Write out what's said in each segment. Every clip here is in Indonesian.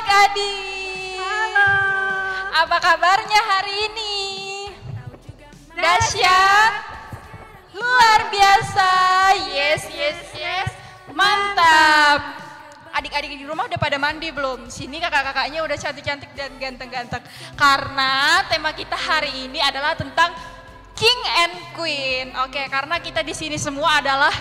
adik-adik. Halo. Apa kabarnya hari ini? Dahsyat? Luar biasa. Yes, yes, yes. Mantap. Adik-adik di rumah udah pada mandi belum? Sini kakak-kakaknya udah cantik-cantik dan ganteng-ganteng. Karena tema kita hari ini adalah tentang King and Queen. Oke, karena kita di sini semua adalah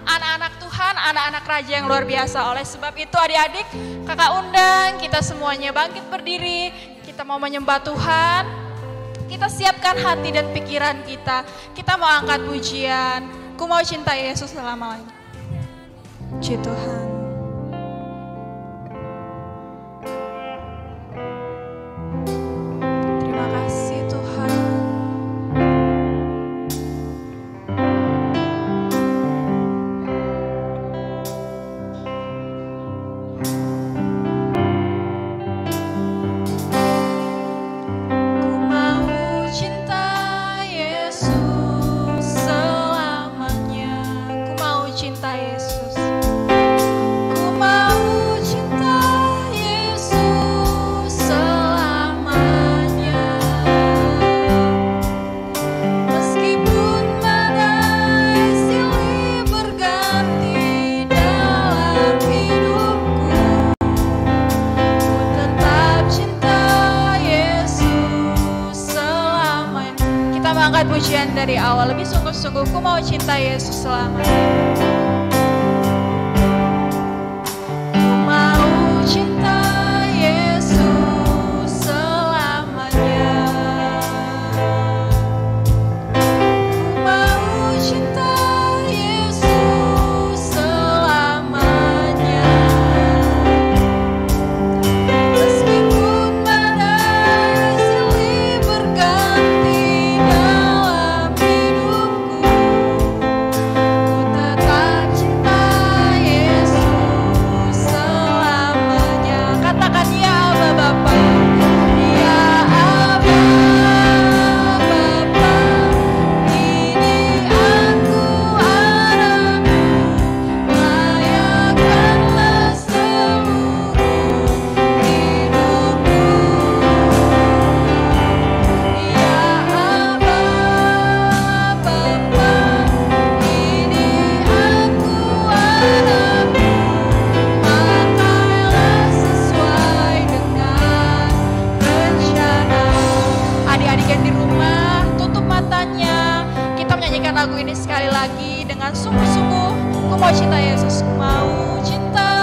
anak-anak Tuhan, anak-anak raja yang luar biasa. Oleh sebab itu adik-adik, kakak undang kita semuanya bangkit berdiri. Kita mau menyembah Tuhan. Kita siapkan hati dan pikiran kita. Kita mau angkat pujian. Ku mau cinta Yesus selamanya. Puji Tuhan. Terima kasih Tuhan. Pujian dari awal lebih sungguh-sungguh, ku mau cinta Yesus selamanya. Ku mau cinta Yesus selamanya. Ku mau cinta Yesus selamanya. Meskipun badai silih berganti lagu ini sekali lagi dengan sungguh-sungguh. Ku mau cinta Yesus, ku mau cinta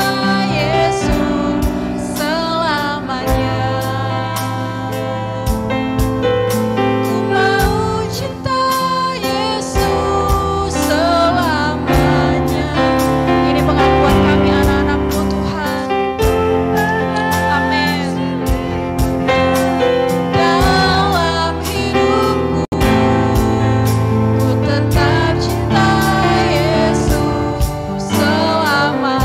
Yesus selamanya. Ku mau cinta Yesus selamanya. Ini pengakuan kami anak-anak-Mu Tuhan. Amin. Dalam hidupku tetap cinta Yesus selama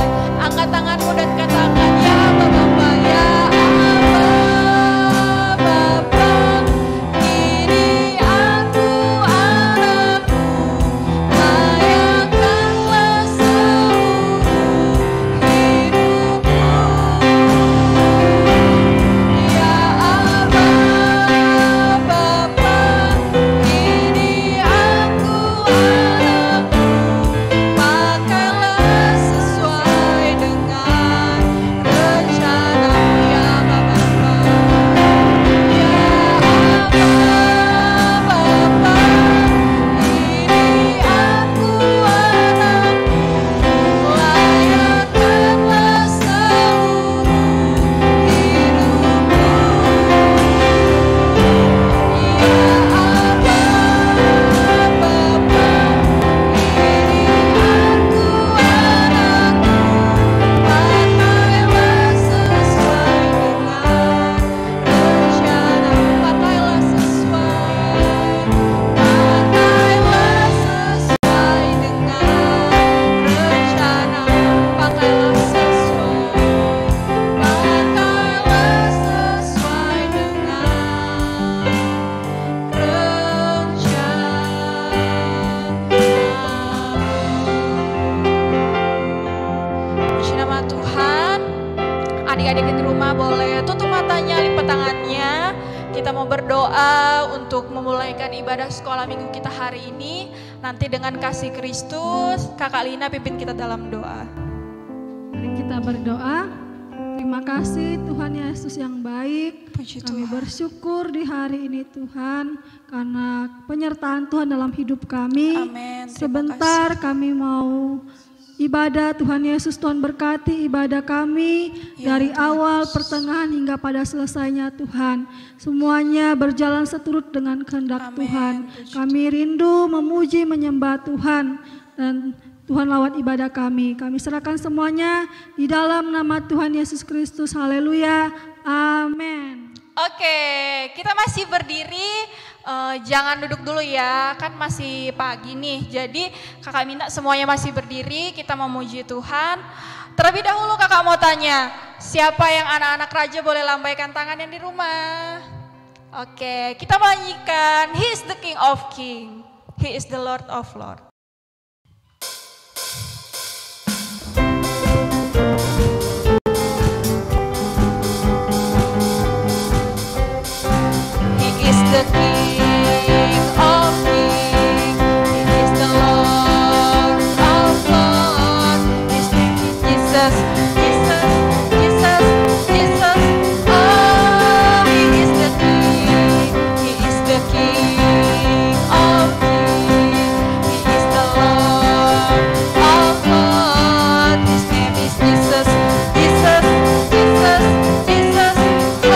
semangatnya. Kita mau berdoa untuk memulaikan ibadah sekolah minggu kita hari ini. Nanti dengan kasih Kristus, Kakak Lina pimpin kita dalam doa. Mari kita berdoa. Terima kasih Tuhan Yesus yang baik. Puji Kami Tuhan. bersyukur di hari ini Tuhan karena penyertaan Tuhan dalam hidup kami. Amin. Terima Sebentar kami mau ibadah. Tuhan Yesus, Tuhan berkati ibadah kami Ya, dari Tuhan awal, Yesus. pertengahan hingga pada selesainya Tuhan. Semuanya berjalan seturut dengan kehendak Amin. Tuhan. Puji Kami rindu memuji menyembah Tuhan dan Tuhan lawat ibadah kami. Kami serahkan semuanya di dalam nama Tuhan Yesus Kristus. Haleluya. Amin. Oke, kita masih berdiri. Jangan duduk dulu ya, kan masih pagi nih. Jadi kakak minta semuanya masih berdiri, kita memuji Tuhan. Terlebih dahulu kakak mau tanya, siapa yang anak-anak raja boleh lambaikan tangan yang di rumah? Oke, kita menyanyikan He is the King of King, He is the Lord of Lord. He is the King of Kings, He is the Lord of Lords. His name is Jesus, Jesus, Jesus, Jesus. Oh, He is the King, He is the King of Kings, He is the Lord of Lords. His name is Jesus, Jesus, Jesus, Jesus. Oh,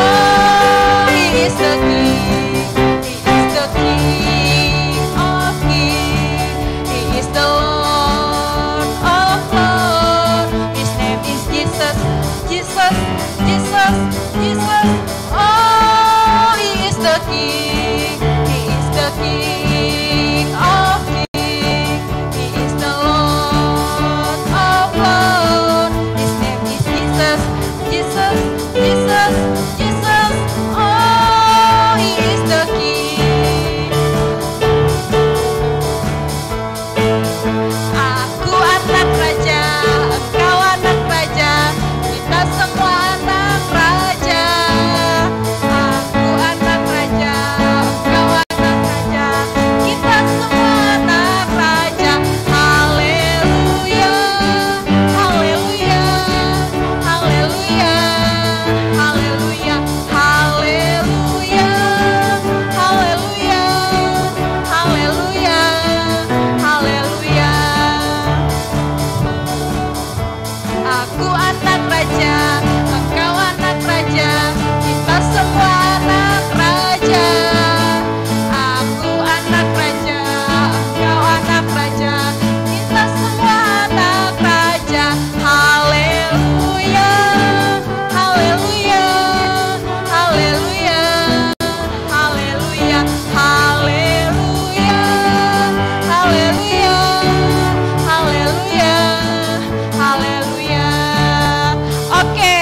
He is the King, He is the King of Kings, He is the Lord of Lords. His name is Jesus, Jesus, Jesus, Jesus. Oh, He is the King, He is the King of Kings, He is the Lord of Lords. His name is Jesus, Jesus, Jesus, Jesus. Oh, He is the King. Aku anak raja, engkau anak raja, kita semua anak raja. Aku anak raja, engkau anak raja, kita semua anak raja. Haleluya, haleluya, haleluya, haleluya, haleluya, haleluya, haleluya, haleluya. Aku anak raja, engkau anak raja, kita semua anak raja. Aku anak raja, engkau anak raja, kita semua anak raja. Haleluya, haleluya, haleluya, haleluya, haleluya, haleluya, haleluya, haleluya. Oke,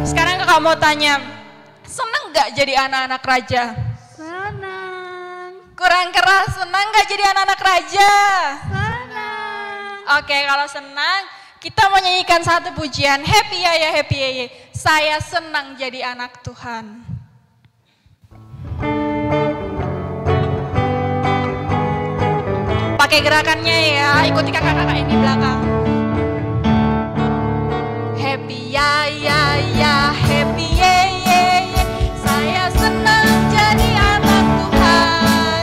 sekarang kakak mau tanya, seneng gak jadi anak-anak raja? Senang, Kurang keras, senang gak jadi anak-anak raja? senang. Oke, kalau senang, kita mau nyanyikan satu pujian, happy ya happy ya. Saya senang jadi anak Tuhan. Pakai gerakannya ya, ikuti kakak-kakak yang di belakang. Happy ya, happy ye. Saya senang jadi anak Tuhan.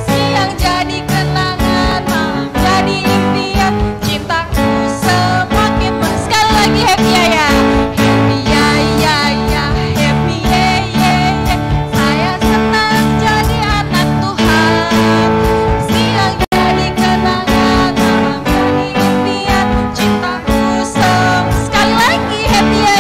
Siang jadi kenangan, malam jadi impian. Cintaku semakin sekali lagi happy ya. Happy ya, happy ye. Saya senang jadi anak Tuhan. Siang jadi kenangan, malam jadi impian. Cintaku sekali lagi happy ya.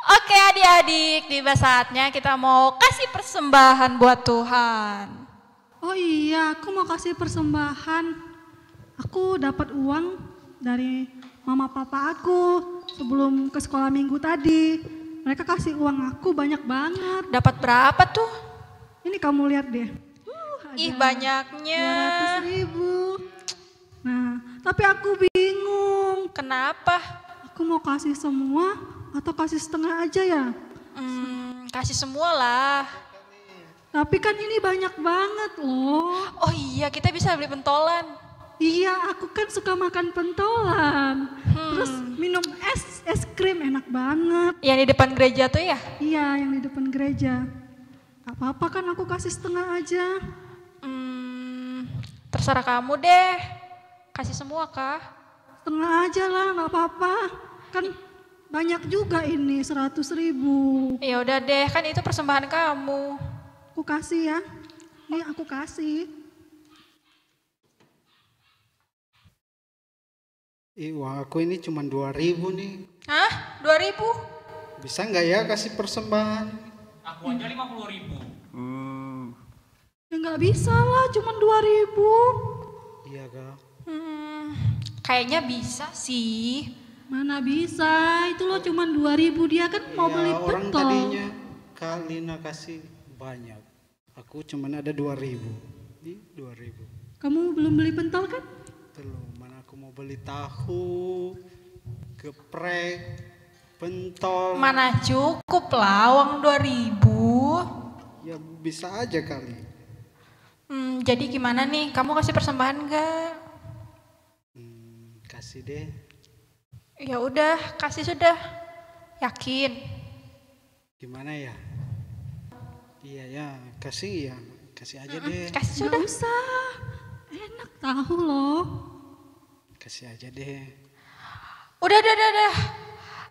Oke adik-adik, tiba saatnya kita mau kasih persembahan buat Tuhan. Oh iya, aku mau kasih persembahan. Aku dapat uang dari mama papa aku sebelum ke sekolah minggu tadi. Mereka kasih uang aku banyak banget. Dapat berapa tuh? Ini kamu lihat deh. Ih banyaknya. 200.000. Nah, tapi aku bingung. Kenapa? Aku mau kasih semua atau kasih setengah aja ya? Kasih semua lah. Tapi kan ini banyak banget loh. Oh iya, kita bisa beli pentolan. Iya, aku kan suka makan pentolan. Terus minum es krim enak banget. Yang di depan gereja tuh ya? Iya, yang di depan gereja. Gak apa-apa kan aku kasih setengah aja. Terserah kamu deh. Kasih semua kah? Setengah aja lah, gak apa-apa. Kan banyak juga ini, 100.000. Ya udah deh, kan itu persembahan kamu. Aku kasih ya. Nih aku kasih. Wah, aku ini cuma 2.000 nih. Hah? 2.000? Bisa nggak ya kasih persembahan? Aku aja 50.000. Ya nggak bisa lah, cuma 2.000. Iya kak. Kayaknya bisa sih. Mana bisa, itu loh cuma 2.000, dia kan mau beli Orang pentol. tadinya Kak Lina kasih banyak. Aku cuma ada 2.000. Nih 2.000. Kamu belum beli pentol kan? Belum, mana aku mau beli tahu, geprek, pentol. Mana cukup lah uang 2.000. Ya bisa aja kali. Jadi gimana nih, kamu kasih persembahan gak? Kasih deh. Ya udah, kasih sudah. Yakin? Gimana ya? Iya ya, kasih aja deh. Kasih Nggak sudah. usah, enak tahu loh. Kasih aja deh. Udah.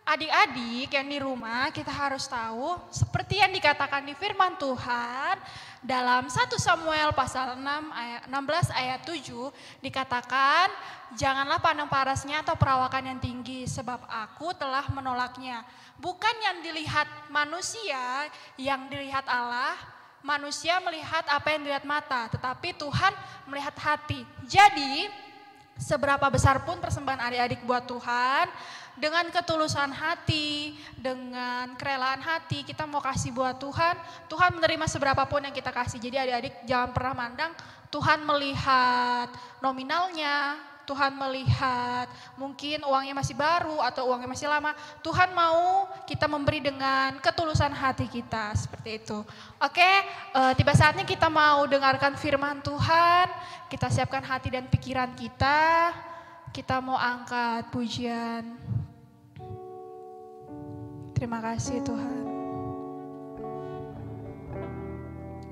Adik-adik yang di rumah kita harus tahu seperti yang dikatakan di firman Tuhan dalam 1 Samuel pasal 16 ayat 7 dikatakan janganlah pandang parasnya atau perawakan yang tinggi sebab aku telah menolaknya. Bukan yang dilihat manusia, yang dilihat Allah. Manusia melihat apa yang dilihat mata, tetapi Tuhan melihat hati. Jadi seberapa besar pun persembahan adik-adik buat Tuhan, dengan ketulusan hati, dengan kerelaan hati, kita mau kasih buat Tuhan, Tuhan menerima seberapa pun yang kita kasih. Jadi adik-adik jangan pernah mandang Tuhan melihat nominalnya, Tuhan melihat mungkin uangnya masih baru atau uangnya masih lama. Tuhan mau kita memberi dengan ketulusan hati kita, seperti itu. Oke, tiba saatnya kita mau dengarkan firman Tuhan, kita siapkan hati dan pikiran kita mau angkat pujian. Terima kasih Tuhan.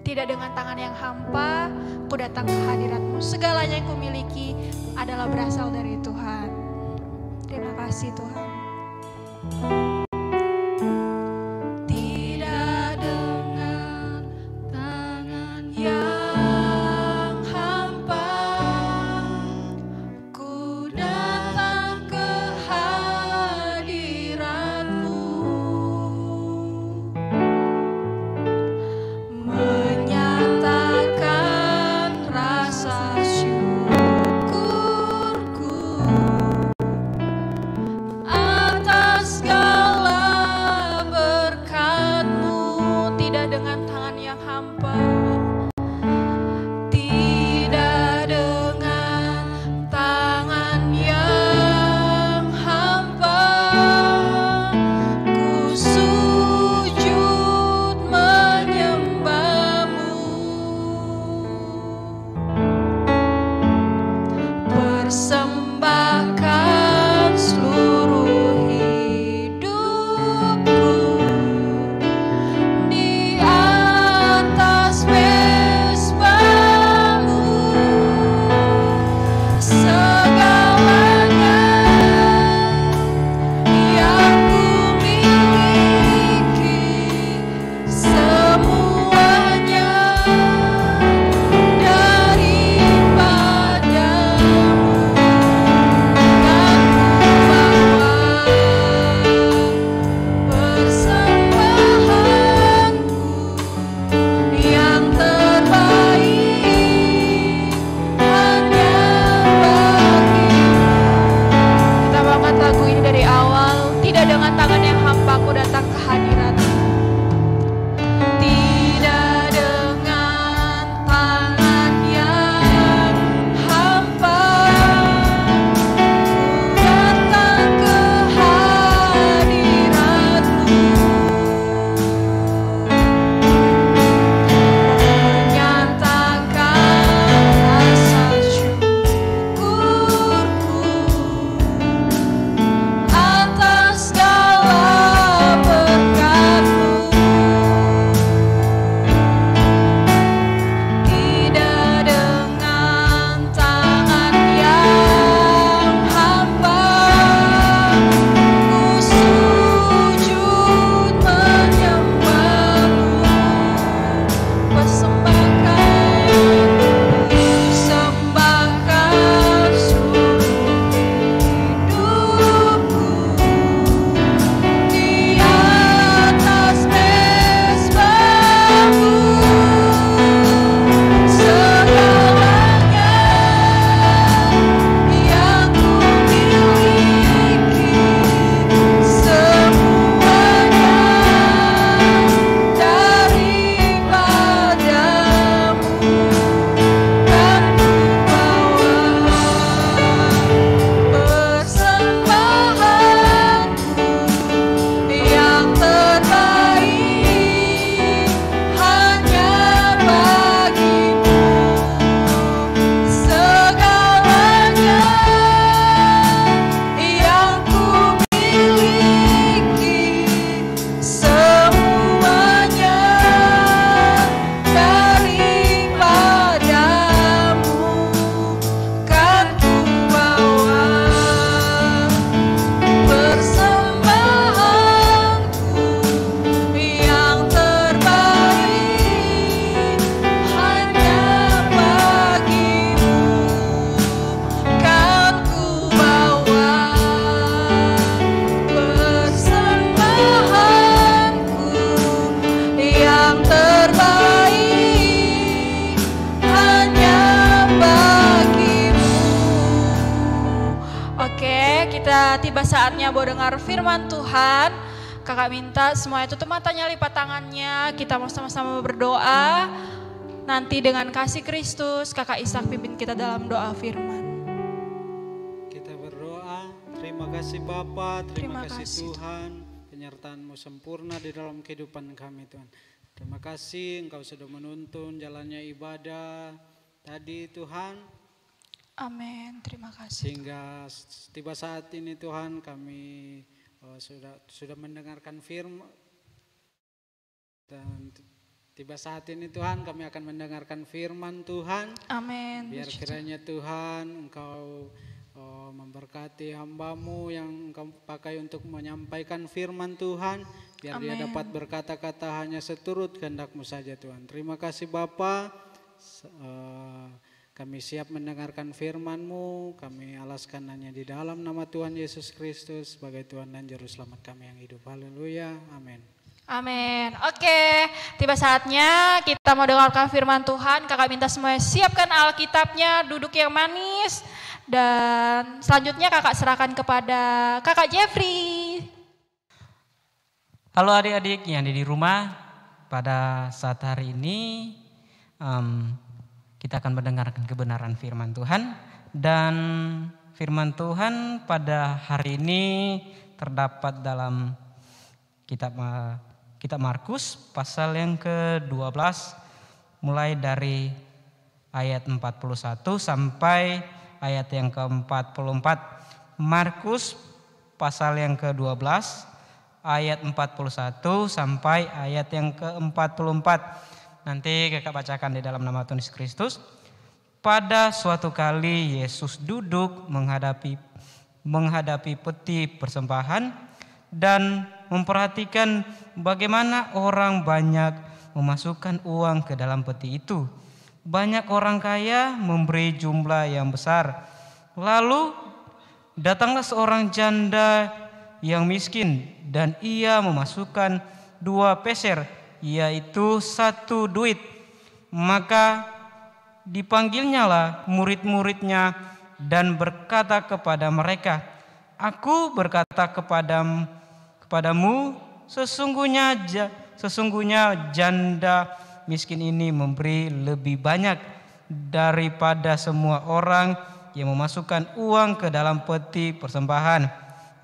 Tidak dengan tangan yang hampa, ku datang ke hadirat-Mu. Segalanya yang ku miliki adalah berasal dari Tuhan. Terima kasih Tuhan. Tidak dengan tangan yang hampa, ku datang ke hadirat-Mu. Menyatakan rasa syukurku atas segala zamannya hambaku datang ke hadirat-Mu. Tidak dengan tangan yang hampa, ku datang ke hadirat-Mu, menyatakan rasa syukurku atas segala berkat-Mu. Tidak dengan tangan yang hampa, ku sujud menyembah-Mu, persembahkan seluruh hidupku di atas mezbah-Mu. Segalanya yang ku miliki, semuanya daripada-Mu kan ku bawa. Persembahanku yang terbaik hanya bagi-Mu. Segalanya yang ku miliki, semuanya daripada-Mu kan ku bawa. Persembahanku yang terbaik hanya bagi-Mu kan ku bawa. Persembahanku yang terbaik hanya bagi-Mu. Oke, kita tiba saatnya mau dengar firman Tuhan. Kakak minta semuanya tutup matanya, lipat tangannya. Kita mau sama-sama berdoa. Nanti dengan kasih Kristus, Kakak Ishak pimpin kita dalam doa firman. Kita berdoa. Terima kasih Bapa, terima Terima kasih kasih, Tuhan, penyertaan-Mu sempurna di dalam kehidupan kami Tuhan. Terima kasih Engkau sudah menuntun jalannya ibadah tadi Tuhan, Amin, terima kasih. sehingga tiba saat ini Tuhan kami sudah mendengarkan firman, dan tiba saat ini Tuhan kami akan mendengarkan firman Tuhan. Amin. Biar kiranya Tuhan Engkau memberkati hamba-Mu yang Engkau pakai untuk menyampaikan firman Tuhan. Biar dia Amin. dapat berkata-kata hanya seturut kehendak-Mu saja Tuhan. Terima kasih Bapa. Kami siap mendengarkan firman-Mu. Kami alaskan hanya di dalam nama Tuhan Yesus Kristus sebagai Tuhan dan Juru Selamat kami yang hidup. Haleluya. Amin. Amin. Oke, tiba saatnya kita mau dengarkan firman Tuhan. Kakak minta semuanya siapkan Alkitabnya, duduk yang manis. Dan selanjutnya kakak serahkan kepada kakak Jeffrey. Halo adik-adik yang ada di rumah, pada saat hari ini kita akan mendengarkan kebenaran firman Tuhan. Dan firman Tuhan pada hari ini terdapat dalam kitab Markus pasal yang ke-12 mulai dari ayat 41 sampai ayat yang ke-44. Markus pasal yang ke-12 ayat 41 sampai ayat yang ke-44. Nanti kakak bacakan di dalam nama Tuhan Yesus Kristus. Pada suatu kali Yesus duduk menghadapi peti persembahan dan memperhatikan bagaimana orang banyak memasukkan uang ke dalam peti itu. Banyak orang kaya memberi jumlah yang besar. Lalu datanglah seorang janda yang miskin dan ia memasukkan 2 peser, yaitu 1 duit. Maka dipanggilnyalah murid-muridnya dan berkata kepada mereka, "Aku berkata kepadamu, sesungguhnya janda miskin ini memberi lebih banyak daripada semua orang yang memasukkan uang ke dalam peti persembahan.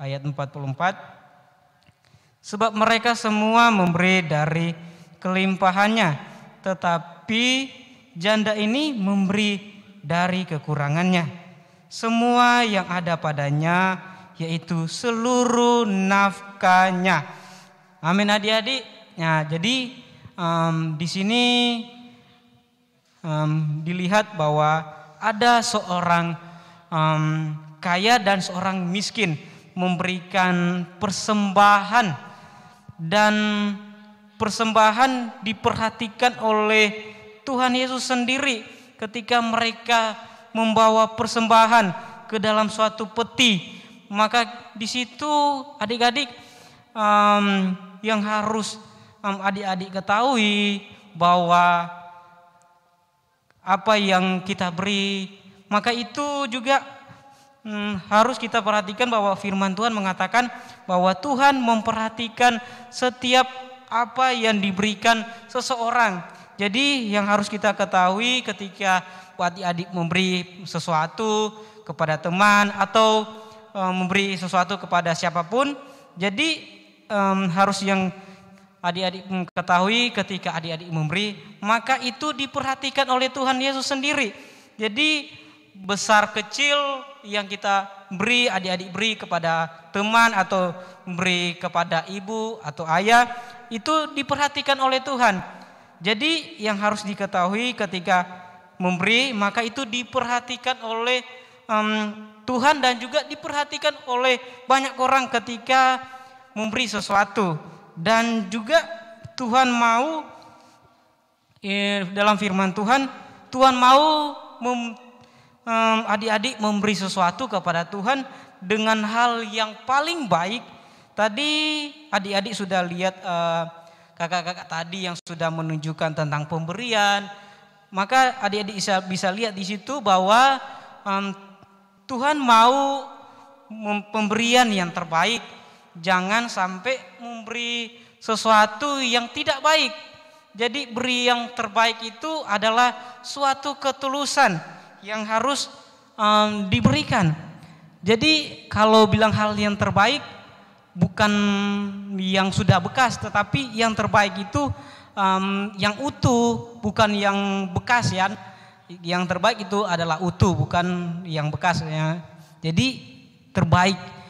Ayat 44. Sebab mereka semua memberi dari kelimpahannya, tetapi janda ini memberi dari kekurangannya, semua yang ada padanya, yaitu seluruh nafkahnya. Amin adik-adik. Nah, jadi di sini dilihat bahwa ada seorang kaya dan seorang miskin memberikan persembahan, dan persembahan diperhatikan oleh Tuhan Yesus sendiri ketika mereka membawa persembahan ke dalam suatu peti. Maka di situ adik-adik yang harus adik-adik ketahui bahwa apa yang kita beri, maka itu juga harus kita perhatikan bahwa firman Tuhan mengatakan bahwa Tuhan memperhatikan setiap apa yang diberikan seseorang. Jadi yang harus kita ketahui ketika adik-adik memberi sesuatu kepada teman atau memberi sesuatu kepada siapapun, jadi harus yang adik-adik ketahui ketika adik-adik memberi, maka itu diperhatikan oleh Tuhan Yesus sendiri. Jadi besar kecil yang kita beri, adik-adik beri kepada teman atau beri kepada ibu atau ayah, itu diperhatikan oleh Tuhan. Jadi yang harus diketahui ketika memberi, maka itu diperhatikan oleh Tuhan dan juga diperhatikan oleh banyak orang ketika memberi sesuatu. Dan juga Tuhan mau dalam firman Tuhan, Tuhan mau adik-adik memberi sesuatu kepada Tuhan dengan hal yang paling baik. Tadi adik-adik sudah lihat kakak-kakak tadi yang sudah menunjukkan tentang pemberian. Maka adik-adik bisa lihat di situ bahwa Tuhan mau pemberian yang terbaik. Jangan sampai memberi sesuatu yang tidak baik. Jadi beri yang terbaik itu adalah suatu ketulusan yang harus diberikan. Jadi kalau bilang hal yang terbaik, bukan yang sudah bekas, tetapi yang terbaik itu yang utuh, bukan yang bekas ya. Yang terbaik itu adalah utuh, bukan yang bekas ya. Jadi terbaik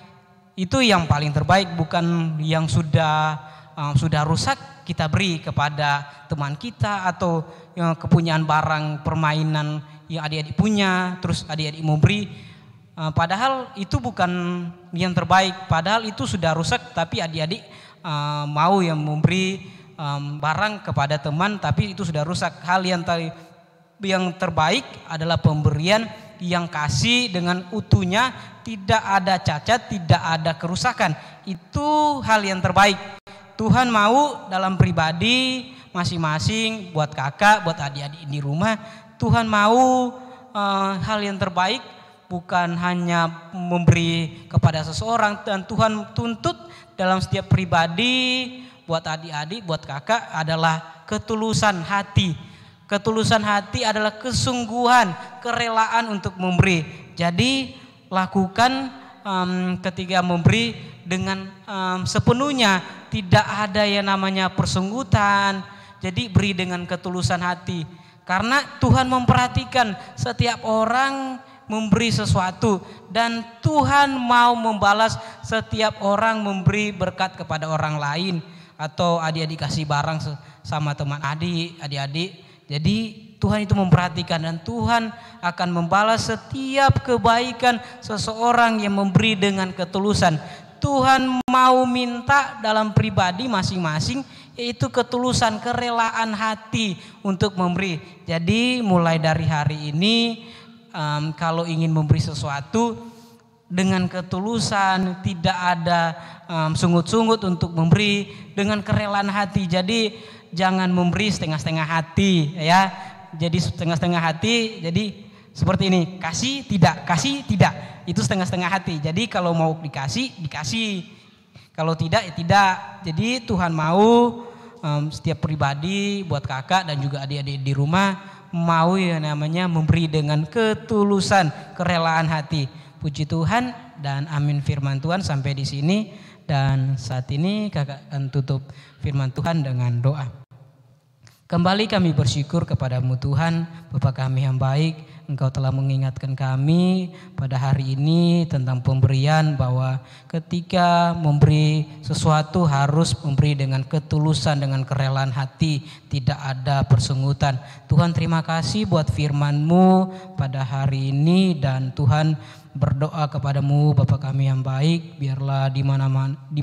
itu yang paling terbaik, bukan yang sudah rusak kita beri kepada teman kita atau yang kepunyaan barang permainan yang adik-adik punya, terus adik-adik mau beri. Padahal itu bukan yang terbaik, padahal itu sudah rusak, tapi adik-adik mau yang memberi barang kepada teman, tapi itu sudah rusak. Hal yang terbaik adalah pemberian yang kasih dengan utuhnya, tidak ada cacat, tidak ada kerusakan. Itu hal yang terbaik. Tuhan mau dalam pribadi masing-masing, buat kakak, buat adik-adik di rumah, Tuhan mau hal yang terbaik, bukan hanya memberi kepada seseorang. Dan Tuhan tuntut dalam setiap pribadi, buat adik-adik, buat kakak adalah ketulusan hati. Ketulusan hati adalah kesungguhan, kerelaan untuk memberi. Jadi lakukan ketika memberi dengan sepenuhnya, tidak ada yang namanya persunggutan. Jadi beri dengan ketulusan hati. Karena Tuhan memperhatikan setiap orang memberi sesuatu, dan Tuhan mau membalas setiap orang memberi berkat kepada orang lain. Atau adik-adik kasih barang sama teman adik-adik. Jadi Tuhan itu memperhatikan, dan Tuhan akan membalas setiap kebaikan seseorang yang memberi dengan ketulusan. Tuhan mau minta dalam pribadi masing-masing, yaitu ketulusan, kerelaan hati untuk memberi. Jadi mulai dari hari ini kalau ingin memberi sesuatu dengan ketulusan, tidak ada sungut-sungut untuk memberi, dengan kerelaan hati. Jadi jangan memberi setengah-setengah hati ya. Jadi setengah-setengah hati, jadi seperti ini, kasih tidak, itu setengah-setengah hati. Jadi kalau mau dikasih, Kalau tidak ya tidak. Jadi Tuhan mau setiap pribadi buat kakak dan juga adik-adik di rumah mau yang namanya memberi dengan ketulusan, kerelaan hati. Puji Tuhan dan amin firman Tuhan sampai di sini. Dan saat ini kakak akan tutup firman Tuhan dengan doa. Kembali kami bersyukur kepadamu Tuhan, Bapa kami yang baik. Engkau telah mengingatkan kami pada hari ini tentang pemberian, bahwa ketika memberi sesuatu harus memberi dengan ketulusan, dengan kerelaan hati, tidak ada persenggotan. Tuhan terima kasih buat firman-Mu pada hari ini, dan Tuhan berdoa kepadamu Bapa kami yang baik, biarlah di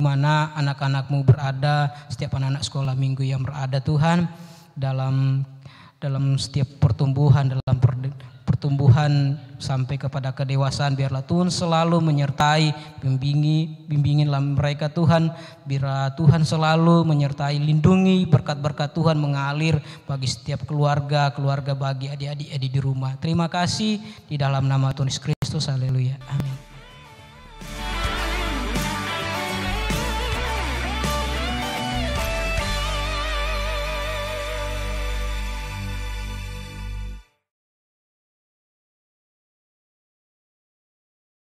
mana anak-anak-Mu berada, setiap anak-anak sekolah minggu yang berada Tuhan, dalam setiap pertumbuhan, dalam pertumbuhan sampai kepada kedewasaan, biarlah Tuhan selalu menyertai, bimbinginlah mereka Tuhan, biarlah Tuhan selalu menyertai, lindungi, berkat-berkat Tuhan mengalir bagi setiap keluarga bagi adik-adik di rumah. Terima kasih di dalam nama Tuhan Yesus Kristus, haleluya, amin.